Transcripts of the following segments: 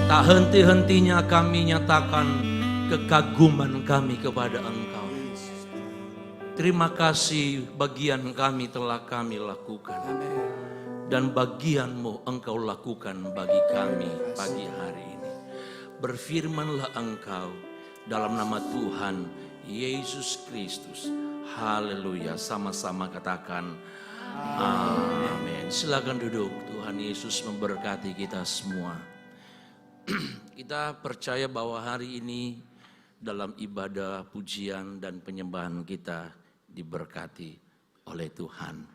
Tak henti-hentinya kami nyatakan kekaguman kami kepada Engkau. Terima kasih bagian kami telah kami lakukan. Dan bagian-Mu Engkau lakukan bagi kami pagi hari ini. Berfirmanlah Engkau dalam nama Tuhan Yesus Kristus. Haleluya. Sama-sama katakan amin. Silakan duduk. Tuhan Yesus memberkati kita semua. Kita percaya bahwa hari ini dalam ibadah, pujian dan penyembahan kita diberkati oleh Tuhan.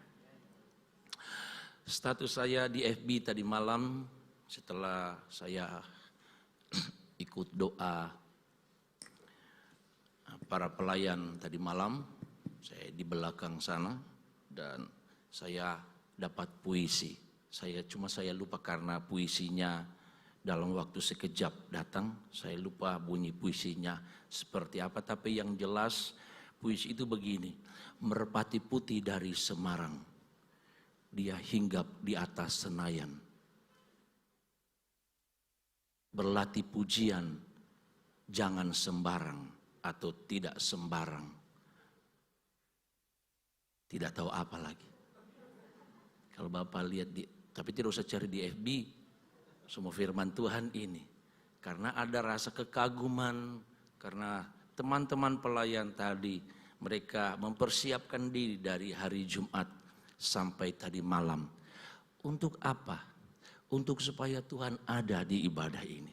Status saya di FB tadi malam setelah saya ikut doa para pelayan tadi malam, saya di belakang sana dan saya dapat puisi. Saya lupa karena puisinya dalam waktu sekejap datang, saya lupa bunyi puisinya seperti apa. Tapi yang jelas puisi itu begini. Merpati putih dari Semarang, dia hinggap di atas Senayan. Berlatih pujian, jangan sembarang atau tidak sembarang. Tidak tahu apa lagi. Kalau Bapak lihat, tapi tidak usah cari di FB, semua firman Tuhan ini. Karena ada rasa kekaguman, karena teman-teman pelayan tadi, mereka mempersiapkan diri dari hari Jumat sampai tadi malam. Untuk apa? Untuk supaya Tuhan ada di ibadah ini.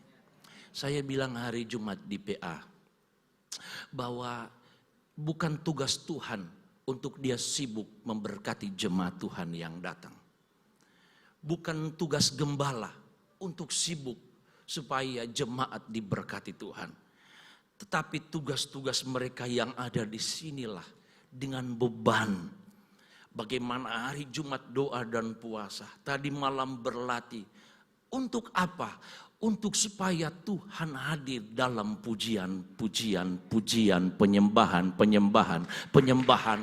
Saya bilang hari Jumat di PA, bahwa bukan tugas Tuhan untuk dia sibuk memberkati jemaat Tuhan yang datang. Bukan tugas gembala untuk sibuk supaya jemaat diberkati Tuhan. Tetapi tugas-tugas mereka yang ada di sinilah dengan beban. Bagaimana hari Jumat doa dan puasa. Tadi malam berlatih. Untuk apa? Untuk supaya Tuhan hadir dalam pujian, penyembahan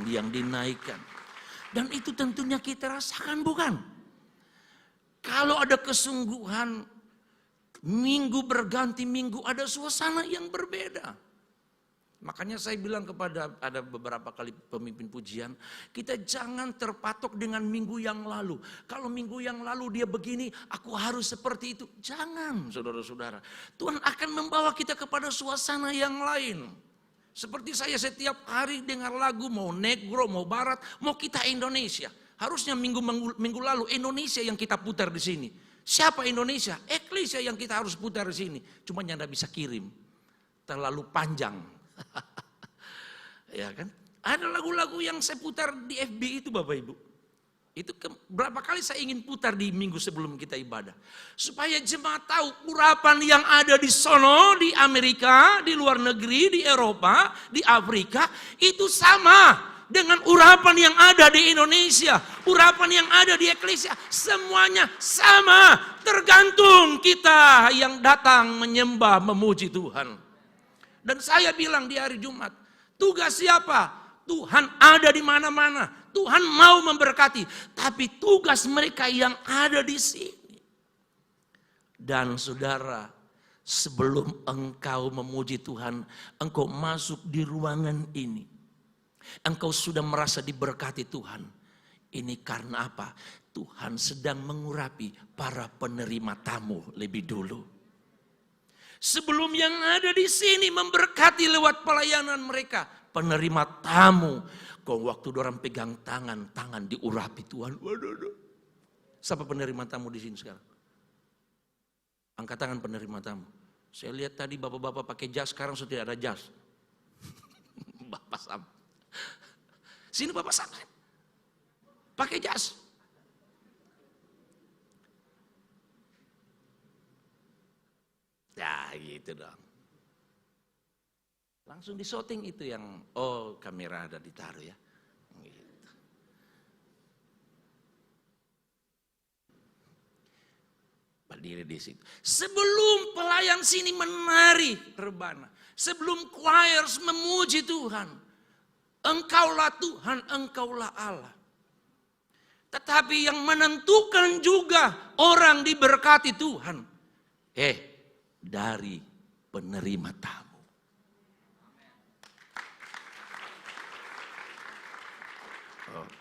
yang dinaikkan. Dan itu tentunya kita rasakan, bukan? Kalau ada kesungguhan, minggu berganti minggu ada suasana yang berbeda. Makanya saya bilang kepada ada beberapa kali pemimpin pujian, kita jangan terpatok dengan minggu yang lalu. Kalau minggu yang lalu dia begini, aku harus seperti itu. Jangan, saudara-saudara. Tuhan akan membawa kita kepada suasana yang lain. Seperti saya setiap hari dengar lagu, mau negro, mau barat, mau kita Indonesia. Harusnya minggu lalu Indonesia yang kita putar di sini. Siapa Indonesia? Eklesia yang kita harus putar di sini. Cuma yang tidak bisa kirim. Terlalu panjang. Ya kan? Ada lagu-lagu yang saya putar di FB itu Bapak Ibu. Itu berapa kali saya ingin putar di minggu sebelum kita ibadah. Supaya jemaat tahu urapan yang ada di sono, di Amerika, di luar negeri, di Eropa, di Afrika. Itu sama dengan urapan yang ada di Indonesia, urapan yang ada di Eklesia, semuanya sama. Tergantung kita yang datang menyembah, memuji Tuhan. Dan saya bilang di hari Jumat, tugas siapa? Tuhan ada di mana-mana. Tuhan mau memberkati, tapi tugas mereka yang ada di sini. Dan saudara, sebelum engkau memuji Tuhan, engkau masuk di ruangan ini. Engkau sudah merasa diberkati Tuhan. Ini karena apa? Tuhan sedang mengurapi para penerima tamu lebih dulu. Sebelum yang ada di sini memberkati lewat pelayanan mereka. Penerima tamu. Kau waktu orang pegang tangan diurapi Tuhan. Waduh. Siapa penerima tamu di sini sekarang? Angkat tangan penerima tamu. Saya lihat tadi bapak-bapak pakai jas, sekarang sudah tidak ada jas. Bapak sama. Sini Bapak sama. Pakai jas. Ya gitu dong. Langsung disorting itu yang, oh kamera ada ditaruh ya. Gitu. Berdiri di situ. Sebelum pelayan sini menari rebana. Sebelum choirs memuji Tuhan. Engkaulah Tuhan, engkaulah Allah. Tetapi yang menentukan juga orang diberkati Tuhan. dari penerima tamu.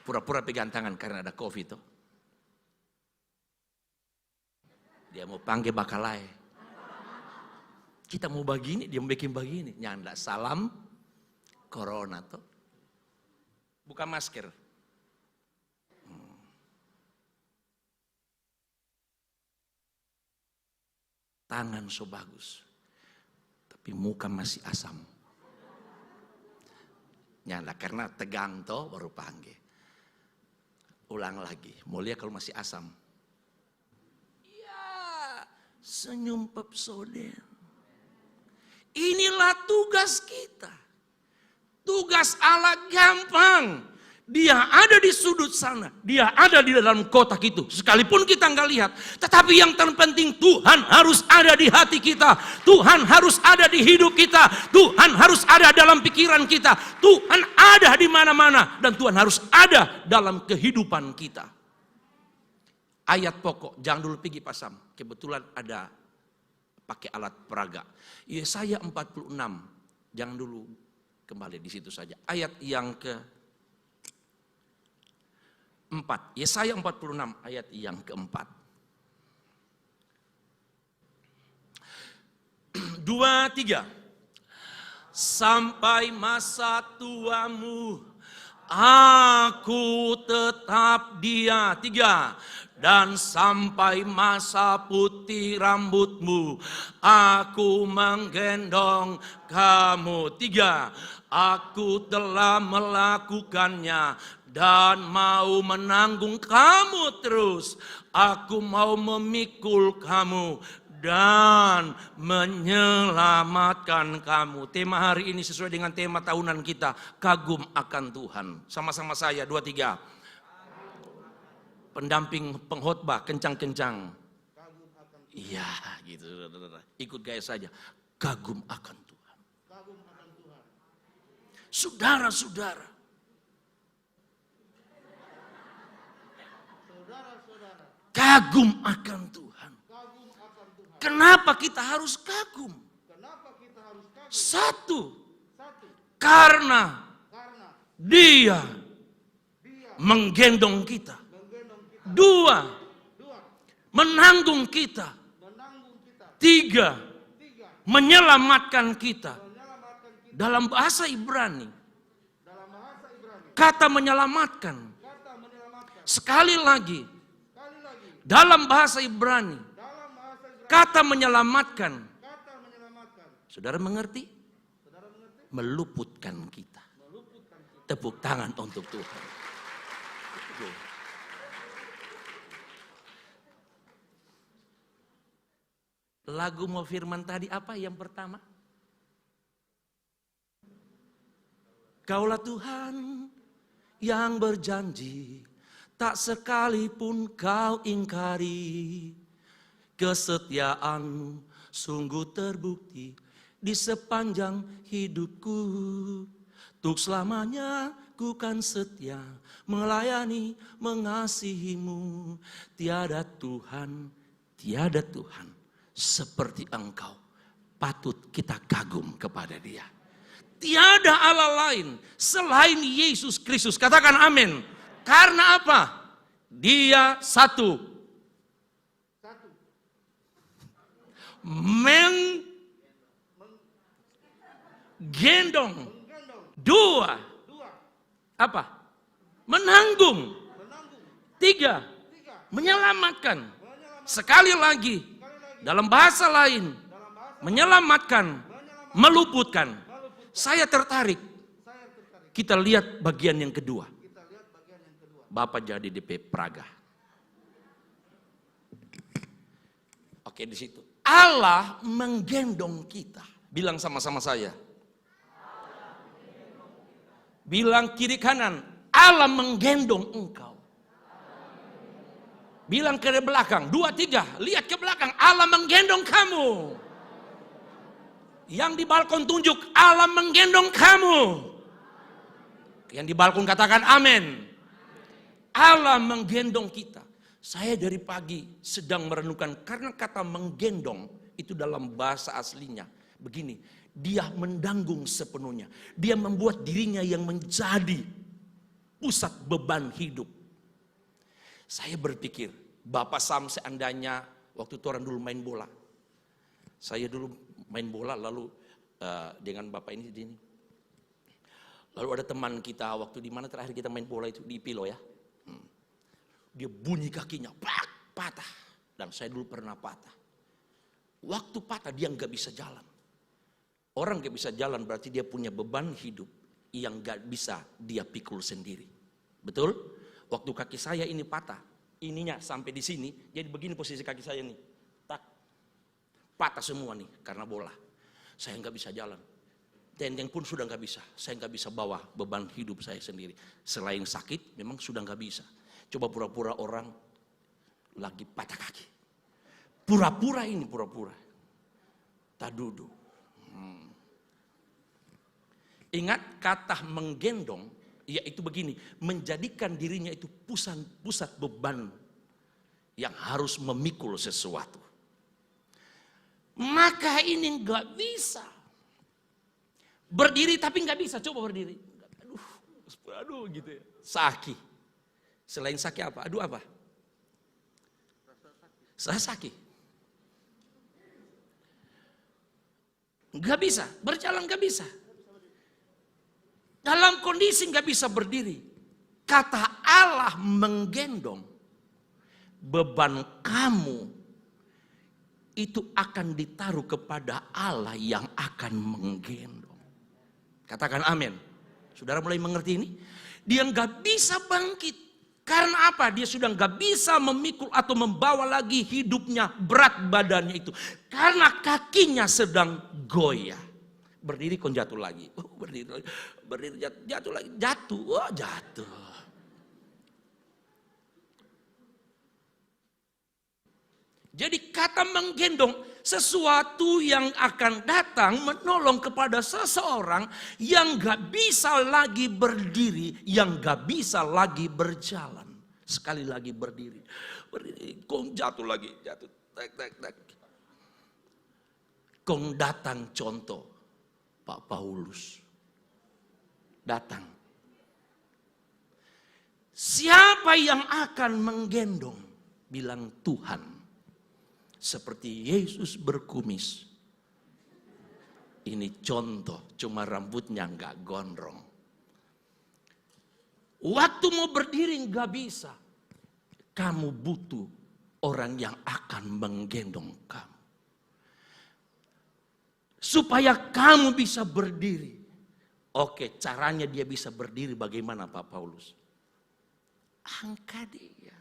Pura-pura pegang tangan karena ada COVID toh. Dia mau panggil bakalai. Kita mau begini, dia mau bikin begini. Nyanda salam corona toh. Buka masker. Tangan so bagus. Tapi muka masih asam. Nyanda karena tegang toh baru panggil. Ulang lagi. Mau lihat kalau masih asam. Senyum pepsoden. Inilah tugas kita. Tugas Allah gampang. Dia ada di sudut sana. Dia ada di dalam kotak itu. Sekalipun kita nggak lihat. Tetapi yang terpenting Tuhan harus ada di hati kita. Tuhan harus ada di hidup kita. Tuhan harus ada dalam pikiran kita. Tuhan ada di mana-mana. Dan Tuhan harus ada dalam kehidupan kita. Ayat pokok, jangan dulu pergi pasam. Kebetulan ada pakai alat peraga. Yesaya 46, jangan dulu kembali di situ saja. Ayat yang ke-4, Yesaya 46 ayat yang ke-4. 2, 3. Sampai masa tuamu, aku tetap dia. 3. Dan sampai masa putih rambutmu, aku menggendong kamu. 3. Aku telah melakukannya dan mau menanggung kamu terus. Aku mau memikul kamu dan menyelamatkan kamu. Tema hari ini sesuai dengan tema tahunan kita, kagum akan Tuhan. Sama-sama saya, 2, 3. Pendamping pengkhotbah kencang-kencang. Iya, gitu. Ikut gaya saja. Kagum akan Tuhan. Saudara-saudara. Kagum akan Tuhan. Kenapa kita harus kagum? 1. Karena Dia menggendong kita. 2. Menanggung kita. 3. Menyelamatkan kita. Dalam bahasa Ibrani, kata menyelamatkan. Sekali lagi, dalam bahasa Ibrani, kata menyelamatkan. Saudara mengerti? Meluputkan kita. Tepuk tangan untuk Tuhan. Lagu mau firman tadi apa yang pertama? Kaulah Tuhan yang berjanji, tak sekalipun kau ingkari. Kesetiaan-Mu sungguh terbukti di sepanjang hidupku. Untuk selamanya ku kan setia melayani, mengasihi-Mu. Tiada Tuhan seperti Engkau, patut kita kagum kepada Dia. Tiada Allah lain selain Yesus Kristus. Katakan amin. Karena apa? Dia satu. Menggendong. 2. Apa? Menanggung. 3. Menyelamatkan. Sekali lagi. Dalam bahasa lain, menyelamatkan, meluputkan. Saya tertarik. Kita lihat bagian yang kedua. Bapak jadi DP Praga. Oke, di situ. Allah menggendong kita. Bilang sama-sama saya. Bilang kiri kanan, Allah menggendong engkau. Bilang ke belakang, 2, 3, lihat ke belakang, Allah menggendong kamu. Yang di balkon tunjuk, Allah menggendong kamu. Yang di balkon katakan amin. Allah menggendong kita. Saya dari pagi sedang merenungkan, karena kata menggendong itu dalam bahasa aslinya begini, dia mendanggung sepenuhnya. Dia membuat dirinya yang menjadi pusat beban hidup. Saya berpikir, Bapak Sam seandainya waktu itu orang dulu main bola. Saya dulu main bola lalu dengan Bapak ini. Lalu ada teman kita waktu di mana terakhir kita main bola itu di Pilo ya. Dia bunyi kakinya, patah. Dan saya dulu pernah patah. Waktu patah dia nggak bisa jalan. Orang nggak bisa jalan berarti dia punya beban hidup yang nggak bisa dia pikul sendiri. Betul? Waktu kaki saya ini patah, ininya sampai di sini, jadi begini posisi kaki saya nih, tak patah semua nih karena bola. Saya nggak bisa jalan, tendeng pun sudah nggak bisa. Saya nggak bisa bawa beban hidup saya sendiri. Selain sakit, memang sudah nggak bisa. Coba pura-pura orang lagi patah kaki, pura-pura ini pura-pura, tak duduk. Ingat kata menggendong, yaitu begini, menjadikan dirinya itu pusat beban yang harus memikul sesuatu. Maka ini nggak bisa berdiri, tapi nggak bisa. Coba berdiri, aduh gitu ya. Sakit. Selain sakit apa? Aduh apa? Saya sakit. Nggak bisa berjalan, nggak bisa. Dalam kondisi nggak bisa berdiri, kata Allah menggendong, beban kamu itu akan ditaruh kepada Allah yang akan menggendong. Katakan amin. Saudara mulai mengerti ini? Dia nggak bisa bangkit. Karena apa? Dia sudah nggak bisa memikul atau membawa lagi hidupnya, berat badannya itu. Karena kakinya sedang goyah. Berdiri kon jatuh lagi. Berdiri jatuh lagi. Jatuh. Jadi kata menggendong, sesuatu yang akan datang menolong kepada seseorang yang gak bisa lagi berdiri, yang gak bisa lagi berjalan. Sekali lagi berdiri, kong jatuh lagi, jatuh. Kong datang contoh. Pak Paulus datang. Siapa yang akan menggendong? Bilang Tuhan. Seperti Yesus berkumis. Ini contoh, cuma rambutnya nggak gondrong. Waktu mau berdiri nggak bisa. Kamu butuh orang yang akan menggendong kamu. Supaya kamu bisa berdiri. Oke, caranya dia bisa berdiri bagaimana Pak Paulus? Angkat dia.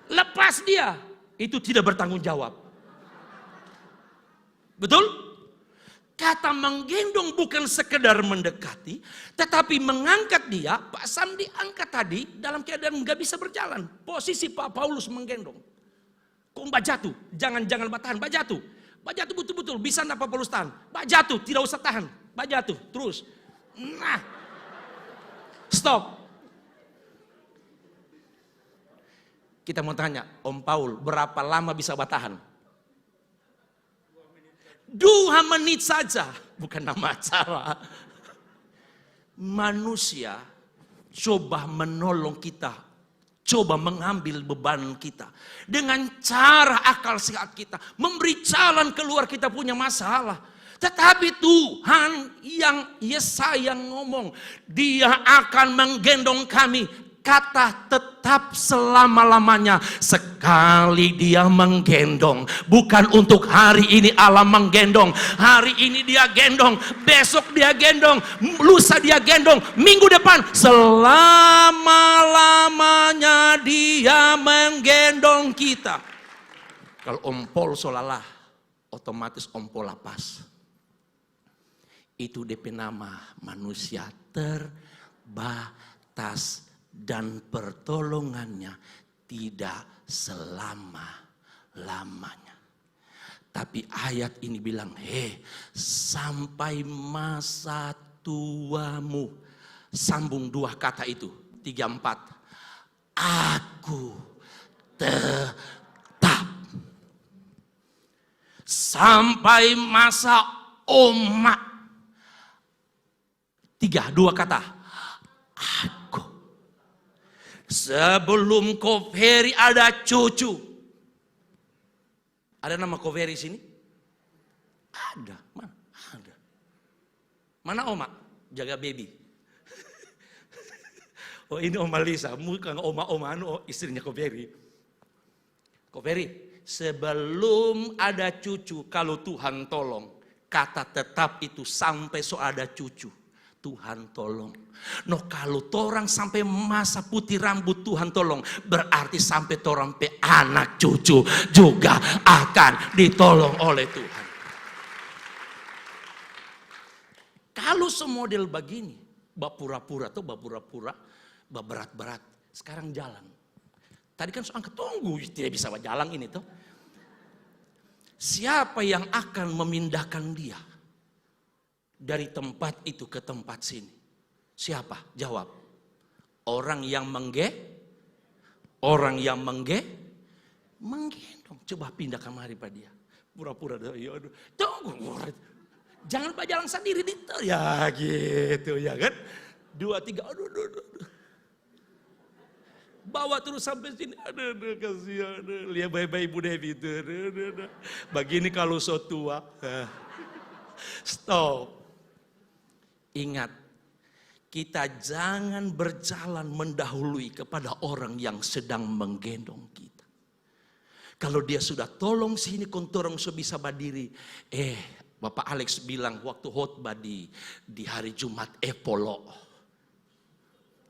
Lepas dia. Itu tidak bertanggung jawab. Betul? Kata menggendong bukan sekedar mendekati. Tetapi mengangkat dia. Pak Sam diangkat tadi dalam keadaan nggak bisa berjalan. Posisi Pak Paulus menggendong. Kok mbak jatuh? Jangan tahan, mbak jatuh. Mbak jatuh betul-betul, bisa enggak Pak Paulus tahan? Mbak jatuh, tidak usah tahan. Mbak jatuh, terus. Nah, stop. Kita mau tanya, Om Paul, berapa lama bisa bertahan? 2 menit saja, bukan nama acara. Manusia coba menolong kita. Coba mengambil beban kita. Dengan cara akal sehat kita. Memberi jalan keluar kita punya masalah. Tetapi Tuhan yang Yesaya ngomong. Dia akan menggendong kami. Kata tetap selama-lamanya. Sekali dia menggendong. Bukan untuk hari ini Allah menggendong. Hari ini dia gendong. Besok dia gendong. Lusa dia gendong. Minggu depan. Selama-lamanya dia menggendong kita. Kalau Om Pol solalah. Otomatis Om Pol lapas. Itu DP nama manusia terbatas. Dan pertolongannya tidak selama-lamanya. Tapi ayat ini bilang, sampai masa tuamu. Sambung 2 kata itu, 3-4. Aku tetap. sampai masa Oma. 2 kata. Aku. Sebelum Koveri ada cucu. Ada nama Koveri sini? Ada. Mana? Ada. Mana Oma? Jaga baby. Oh ini Oma Lisa. Bukan Oma istrinya Koveri. Koveri, sebelum ada cucu, kalau Tuhan tolong, kata tetap itu sampai so ada cucu. Tuhan tolong. No kalau torang sampai masa putih rambut Tuhan tolong, berarti sampai torang pe anak cucu juga akan ditolong oleh Tuhan. Kalau semodel begini, bapura-pura atau bapura-pura, berat-berat, sekarang jalan. Tadi kan soal ketunggu, tidak bisa jalan ini tuh. Siapa yang akan memindahkan dia dari tempat itu ke tempat sini? Siapa? Jawab. Orang yang menggendong. Coba pindah kemari pada dia. Pura-pura ya aduh. Tunggu. Jangan pak jalan sendiri ya gitu ya kan. 2, 3 aduh. Bawa terus sampai sini. Aduh kasihan. Lihat bayi-bayi Ibu Devi itu. Aduh. Begini kalau so tua. Stop. Ingat, kita jangan berjalan mendahului kepada orang yang sedang menggendong kita. Kalau dia sudah tolong sini kontorong so bisa berdiri. Bapak Alex bilang waktu khotbah di hari Jumat polo.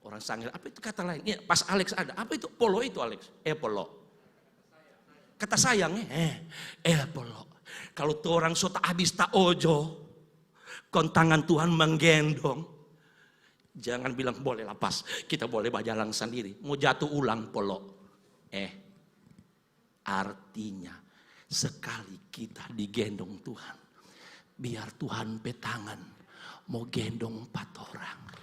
Orang sanggil, apa itu kata lain? Ya, pas Alex ada, apa itu polo itu Alex? Polo. Kata sayang, polo. Kalau tuh orang so tak habis tak ojo, kontangan Tuhan menggendong. Jangan bilang boleh lepas, kita boleh berjalan sendiri. Mau jatuh ulang polo. Artinya sekali kita digendong Tuhan, biar Tuhan petangan mau gendong 4 orang.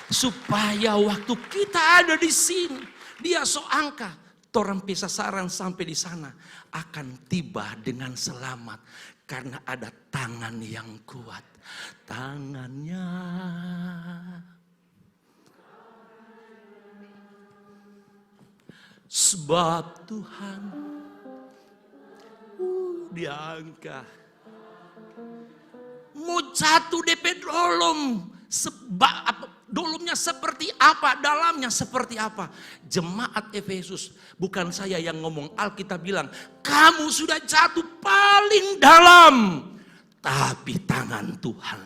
Supaya waktu kita ada di sini, dia so angka, torang pisah saran sampai di sana akan tiba dengan selamat. Karena ada tangan yang kuat. Tangannya. Sebab Tuhan diangkat. Mau jatuh DP dolom. Dolomnya seperti apa, dalamnya seperti apa. Jemaat Efesus, bukan saya yang ngomong, Alkitab bilang, kamu sudah jatuh paling dalam. Tapi tangan Tuhan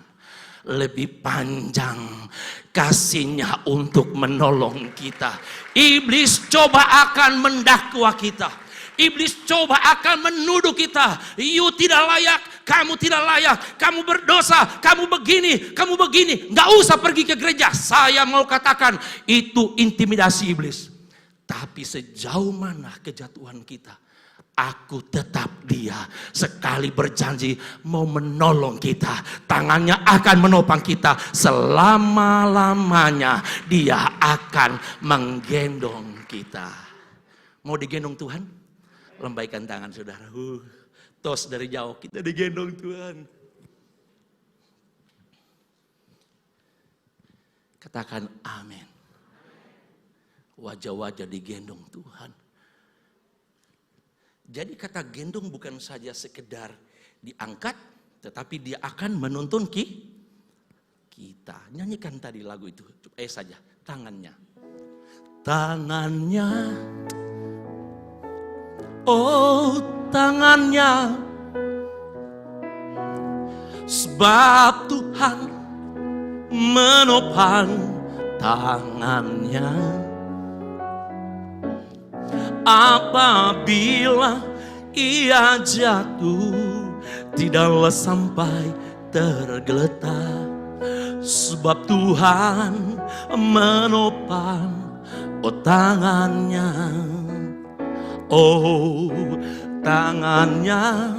lebih panjang kasihnya untuk menolong kita. Iblis coba akan mendakwa kita. Iblis coba akan menuduh kita. You tidak layak, kamu tidak layak, kamu berdosa, kamu begini, kamu begini. Nggak usah pergi ke gereja. Saya mau katakan itu intimidasi iblis. Tapi sejauh mana kejatuhan kita, aku tetap dia. Sekali berjanji mau menolong kita. Tangannya akan menopang kita. Selama-lamanya dia akan menggendong kita. Mau digendong Tuhan? Lambaikan tangan saudara. Tos dari jauh kita digendong Tuhan. Katakan amin. Wajah-wajah digendong Tuhan. Jadi kata gendong bukan saja sekedar diangkat, tetapi dia akan menuntun kita. Nyanyikan tadi lagu itu. Saja tangannya. Tangannya. Oh tangannya, sebab Tuhan menopang tangannya. Apabila ia jatuh, tidaklah sampai tergeletak. Sebab Tuhan menopang tangannya. Oh tangannya,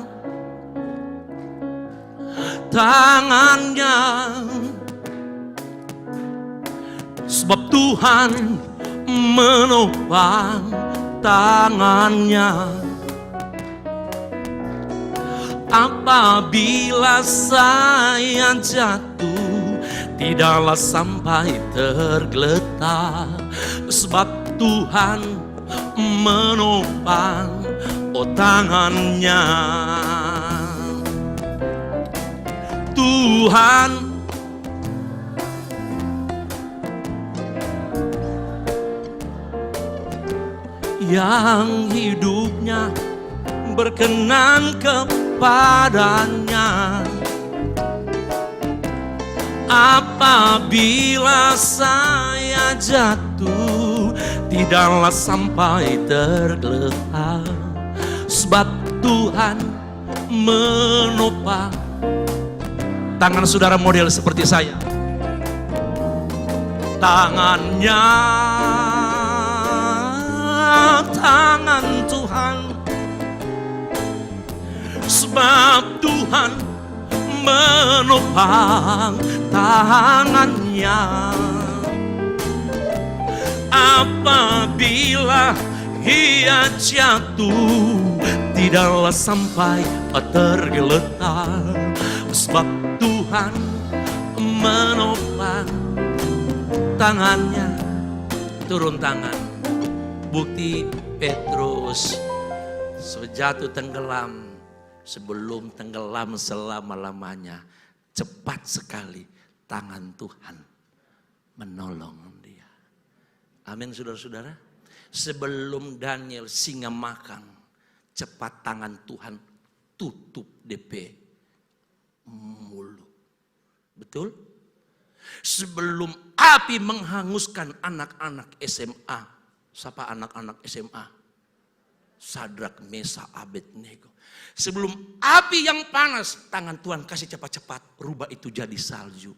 tangannya, sebab Tuhan menopang tangannya. Apabila saya jatuh, tidaklah sampai tergeletak, sebab Tuhan menopang tangannya. Tuhan yang hidupnya berkenan kepadanya. Apabila saya jatuh, tidaklah sampai tergeletak, sebab Tuhan menopang. Tangan saudara model seperti saya. Tangannya, tangan Tuhan, sebab Tuhan menopang tangannya. Apabila ia jatuh, tidaklah sampai tergeletak, sebab Tuhan menopang tangannya. Turun tangan. Bukti Petrus sejatuh tenggelam, sebelum tenggelam selama-lamanya, cepat sekali tangan Tuhan menolong dia. Amin saudara-saudara. Sebelum Daniel singa makan, cepat tangan Tuhan tutup DP mulut. Betul? Sebelum api menghanguskan anak-anak SMA. Siapa anak-anak SMA? Sadrak, Mesa, Abednego. Sebelum api yang panas, tangan Tuhan kasih cepat-cepat rubah itu jadi salju.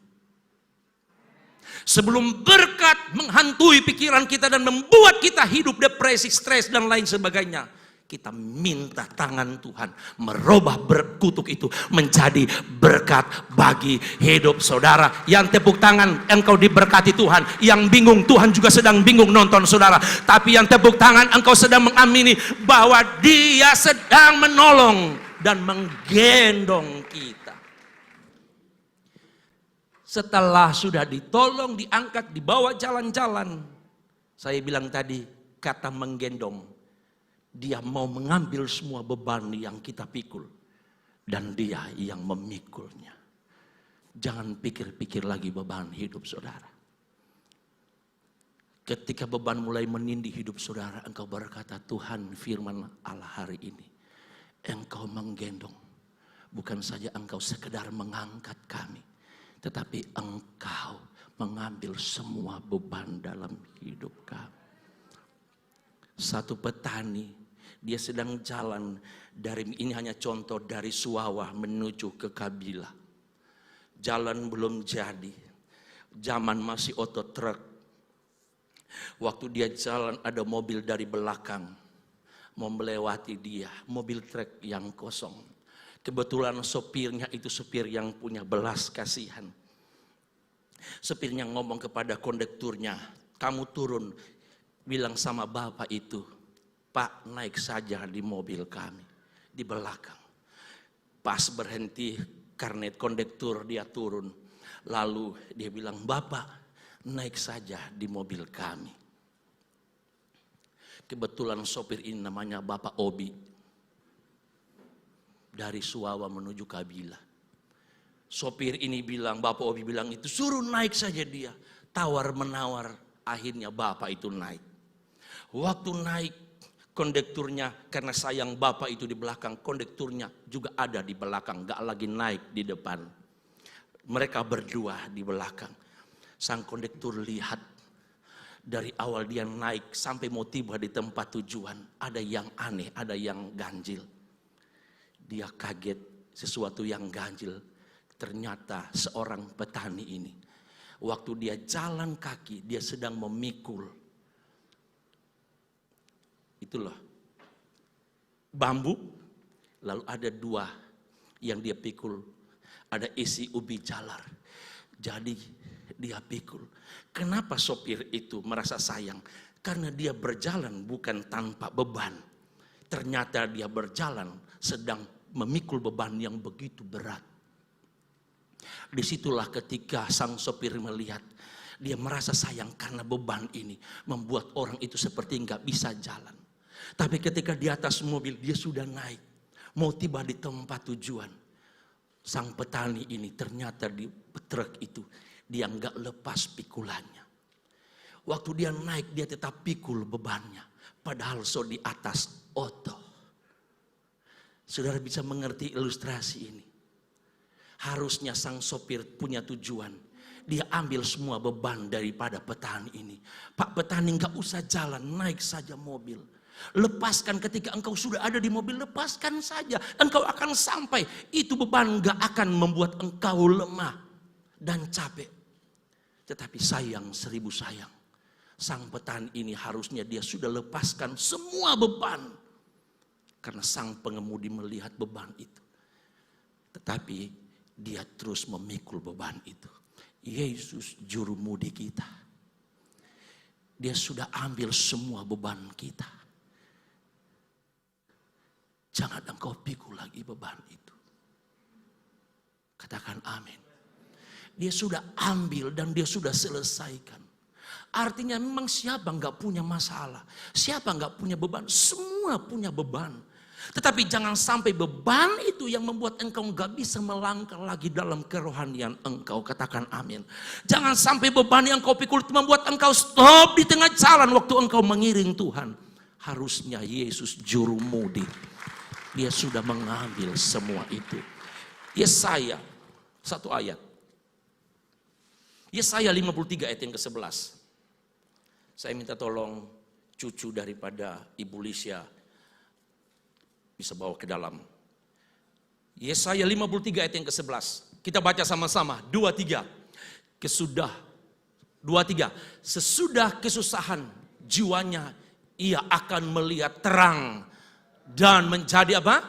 Sebelum berkat menghantui pikiran kita dan membuat kita hidup depresi, stres dan lain sebagainya, kita minta tangan Tuhan merubah berkutuk itu menjadi berkat bagi hidup saudara. Yang tepuk tangan, engkau diberkati Tuhan. Yang bingung, Tuhan juga sedang bingung nonton saudara. Tapi yang tepuk tangan, engkau sedang mengamini bahwa Dia sedang menolong dan menggendong kita. Setelah sudah ditolong, diangkat, dibawa jalan-jalan. Saya bilang tadi, kata menggendong. Dia mau mengambil semua beban yang kita pikul. Dan Dia yang memikulnya. Jangan pikir-pikir lagi beban hidup saudara. Ketika beban mulai menindih hidup saudara, engkau berkata, Tuhan, firman Allah hari ini, engkau menggendong. Bukan saja engkau sekedar mengangkat kami, tetapi engkau mengambil semua beban dalam hidup kami. Satu petani, dia sedang jalan dari, ini hanya contoh, dari Suwawa menuju ke Kabilah. Jalan belum jadi, zaman masih ototruk. Waktu dia jalan ada mobil dari belakang mau melewati dia, mobil truk yang kosong. Kebetulan sopirnya itu sopir yang punya belas kasihan. Sopirnya ngomong kepada kondekturnya, kamu turun, bilang sama bapak itu, Pak, naik saja di mobil kami di belakang. Pas berhenti karena kondektur, dia turun. Lalu dia bilang, Bapak naik saja di mobil kami. Kebetulan sopir ini namanya Bapak Obi. Dari Suwawa menuju Kabilah. Sopir ini bilang, Bapak Obi bilang itu, suruh naik saja dia. Tawar menawar, akhirnya Bapak itu naik. Waktu naik, kondekturnya, karena sayang bapak itu di belakang, kondekturnya juga ada di belakang, gak lagi naik di depan. Mereka berdua di belakang. Sang kondektur lihat, dari awal dia naik sampai mau tiba di tempat tujuan, ada yang aneh, ada yang ganjil. Dia kaget, sesuatu yang ganjil. Ternyata seorang petani ini, waktu dia jalan kaki, dia sedang memikul itulah bambu, lalu ada dua yang dia pikul, ada isi ubi jalar. Jadi dia pikul. Kenapa sopir itu merasa sayang? Karena dia berjalan bukan tanpa beban. Ternyata dia berjalan sedang memikul beban yang begitu berat. Disitulah ketika sang sopir melihat, dia merasa sayang karena beban ini membuat orang itu seperti nggak bisa jalan. Tapi ketika di atas mobil dia sudah naik, mau tiba di tempat tujuan, sang petani ini ternyata di truk itu dia nggak lepas pikulannya. Waktu dia naik dia tetap pikul bebannya, padahal so di atas oto. Saudara bisa mengerti ilustrasi ini? Harusnya sang sopir punya tujuan. Dia ambil semua beban daripada petani ini. Pak petani nggak usah jalan, naik saja mobil. Lepaskan ketika engkau sudah ada di mobil, lepaskan saja. Engkau akan sampai. Itu beban nggak akan membuat engkau lemah dan capek. Tetapi sayang, seribu sayang. Sang petani ini harusnya dia sudah lepaskan semua beban. Karena sang pengemudi melihat beban itu. Tetapi dia terus memikul beban itu. Yesus juru mudi kita. Dia sudah ambil semua beban kita. Jangan engkau pikul lagi beban itu. Katakan amin. Dia sudah ambil dan dia sudah selesaikan. Artinya memang siapa nggak punya masalah. Siapa nggak punya beban. Semua punya beban. Tetapi jangan sampai beban itu yang membuat engkau gak bisa melangkah lagi dalam kerohanian engkau. Katakan amin. Jangan sampai beban yang kau pikul itu membuat engkau stop di tengah jalan waktu engkau mengiring Tuhan. Harusnya Yesus juru mudi. Dia sudah mengambil semua itu. Yesaya, satu ayat. Yesaya 53 ayat yang ke-11. Saya minta tolong cucu daripada Ibu Lisya bisa bawa ke dalam. Yesaya 53 ayat yang ke-11. Kita baca sama-sama. 2-3. Sesudah kesusahan jiwanya, ia akan melihat terang. Dan menjadi apa?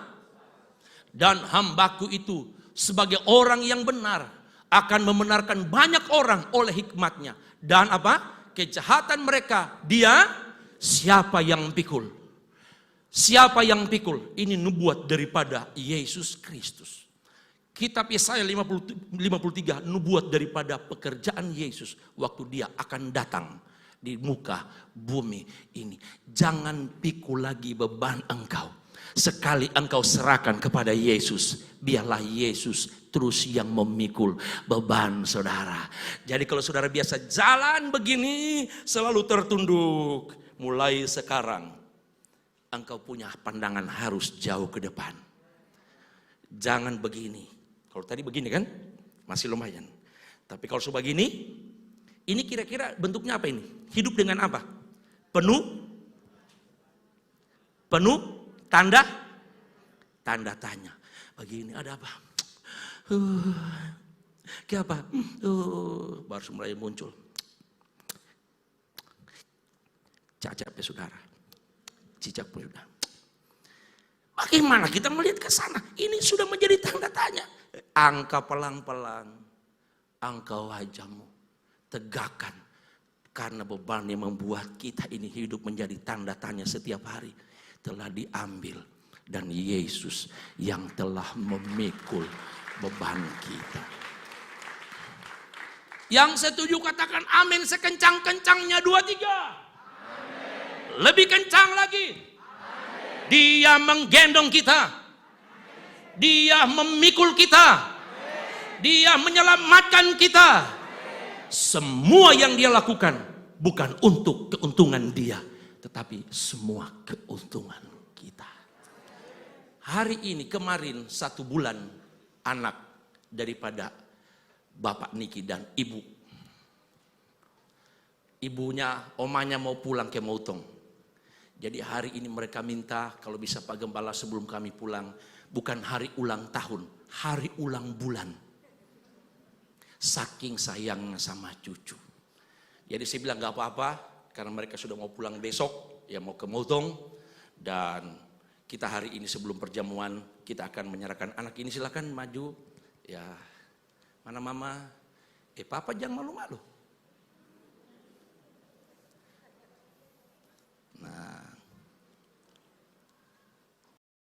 Dan hambaku itu sebagai orang yang benar akan membenarkan banyak orang oleh hikmatnya. Dan apa? Kejahatan mereka dia siapa yang pikul? Siapa yang pikul? Ini nubuat daripada Yesus Kristus. Kitab Yesaya 53 nubuat daripada pekerjaan Yesus waktu dia akan datang di muka bumi ini. Jangan pikul lagi beban engkau. Sekali engkau serahkan kepada Yesus, biarlah Yesus terus yang memikul beban saudara. Jadi kalau saudara biasa jalan begini selalu tertunduk, mulai sekarang engkau punya pandangan harus jauh ke depan. Jangan begini. Kalau tadi begini kan, masih lumayan. Tapi kalau sebegini, ini kira-kira bentuknya apa ini? Hidup dengan apa? Penuh tanda tanya. Begini ada apa? Kayak apa? Baru mulai muncul. Cacat ya saudara. Cicak pun sudah. Bagaimana kita melihat ke sana? Ini sudah menjadi tanda tanya. Angkat pelang-pelang. Angkat wajahmu. Tegakkan. Karena beban yang membuat kita ini hidup menjadi tanda tanya setiap hari. Telah diambil. Dan Yesus yang telah memikul beban kita. Yang setuju katakan amin sekencang-kencangnya 2-3. Lebih kencang lagi. Amen. Dia menggendong kita. Amen. Dia memikul kita. Amen. Dia menyelamatkan kita. Amen. Semua yang dia lakukan bukan untuk keuntungan dia, tetapi semua keuntungan kita. Hari ini kemarin 1 bulan anak daripada Bapak Niki dan Ibu. Ibunya, omanya mau pulang ke Mautong. Jadi hari ini mereka minta kalau bisa Pak Gembala sebelum kami pulang. Bukan hari ulang tahun, hari ulang bulan. Saking sayangnya sama cucu. Jadi saya bilang gak apa-apa. Karena mereka sudah mau pulang besok. Ya mau ke Mautong. Dan kita hari ini sebelum perjamuan. Kita akan menyerahkan anak ini silakan maju. Ya mana mama? Papa jangan malu-malu. Nah,